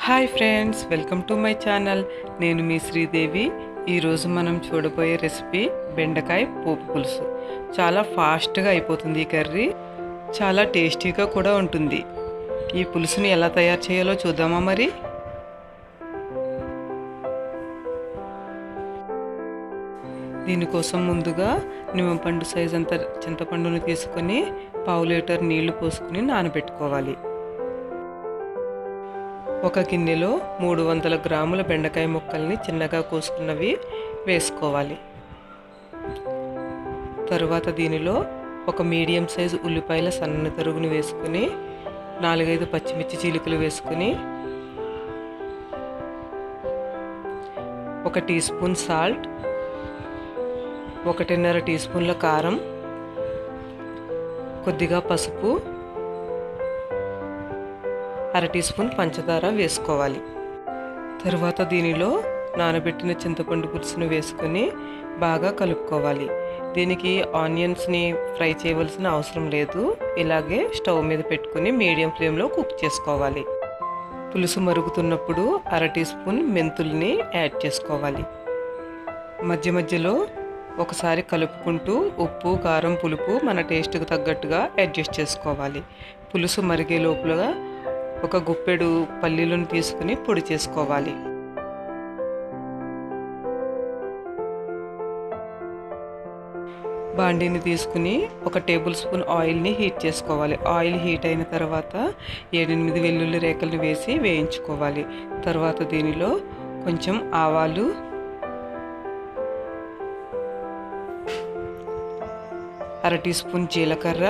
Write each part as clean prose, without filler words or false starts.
Hi friends, welcome to my channel. నేను మీ శ్రీదేవి. ఈరోజు మనం చూడబోయే రెసిపీ బెండకాయ పోపు పులుసు. చాలా ఫాస్ట్గా అయిపోతుంది ఈ కర్రీ, చాలా టేస్టీగా కూడా ఉంటుంది. ఈ పులుసుని ఎలా తయారు చేయాలో చూద్దామా మరి. దీనికోసం ముందుగా నిమ్మపండు సైజ్ అంత చింతపండుని తీసుకొని 1/2 లీటర్ నీళ్లు పోసుకొని నానబెట్టుకోవాలి. ఒక గిన్నెలో 300 గ్రాముల బెండకాయ ముక్కల్ని చిన్నగా కోసుకున్నవి వేసుకోవాలి. తరువాత దీనిలో ఒక మీడియం సైజు ఉల్లిపాయల సన్న తరుగుని వేసుకుని 4-5 పచ్చిమిర్చి చీలికలు వేసుకుని 1 టీ స్పూన్ సాల్ట్, 1.5 టీ స్పూన్ల కారం, కొద్దిగా పసుపు, 1/2 టీ స్పూన్ పంచదార వేసుకోవాలి. తరువాత దీనిలో నానబెట్టిన చింతపండు పులుసును వేసుకొని బాగా కలుపుకోవాలి. దీనికి ఆనియన్స్ని ఫ్రై చేయవలసిన అవసరం లేదు. ఇలాగే స్టవ్ మీద పెట్టుకుని మీడియం ఫ్లేమ్లో కుక్ చేసుకోవాలి. పులుసు మరుగుతున్నప్పుడు 1/2 టీ స్పూన్ మెంతుల్ని యాడ్ చేసుకోవాలి. మధ్య మధ్యలో ఒకసారి కలుపుకుంటూ ఉప్పు, కారం, పులుపు మన టేస్ట్కి తగ్గట్టుగా అడ్జస్ట్ చేసుకోవాలి. పులుసు మరిగే లోపలగా ఒక గుప్పెడు పల్లీలను తీసుకుని పొడి చేసుకోవాలి. బాండీని తీసుకుని 1 టేబుల్ స్పూన్ ఆయిల్ని హీట్ చేసుకోవాలి. ఆయిల్ హీట్ అయిన తర్వాత 7-8 వెల్లుల్లి రేకలను వేసి వేయించుకోవాలి. తర్వాత దీనిలో కొంచెం ఆవాలు, 1/2 టీ స్పూన్ జీలకర్ర,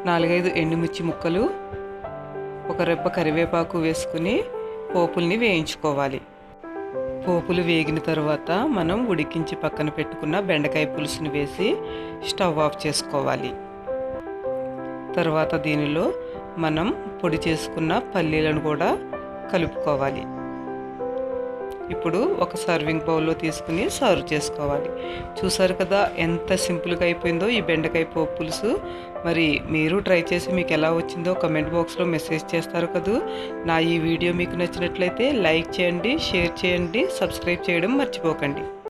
4-5 ఎండుమిర్చి ముక్కలు, 1 రెబ్బ కరివేపాకు వేసుకుని పోపుల్ని వేయించుకోవాలి. పోపులు వేగిన తర్వాత మనం ఉడికించి పక్కన పెట్టుకున్న బెండకాయ పులుసుని వేసి స్టవ్ ఆఫ్ చేసుకోవాలి. తర్వాత దీనిలో మనం పొడి చేసుకున్న పల్లీలను కూడా కలుపుకోవాలి. ఇప్పుడు ఒక సర్వింగ్ బౌల్లో తీసుకుని సర్వ్ చేసుకోవాలి. చూసారు కదా ఎంత సింపుల్గా అయిపోయిందో ఈ బెండకాయ పోపు పులుసు. మరి మీరు ట్రై చేసి మీకు ఎలా వచ్చిందో కమెంట్ బాక్స్లో మెసేజ్ చేస్తారు కదా. నా ఈ వీడియో మీకు నచ్చినట్లయితే లైక్ చేయండి, షేర్ చేయండి, సబ్స్క్రైబ్ చేయడం మర్చిపోకండి.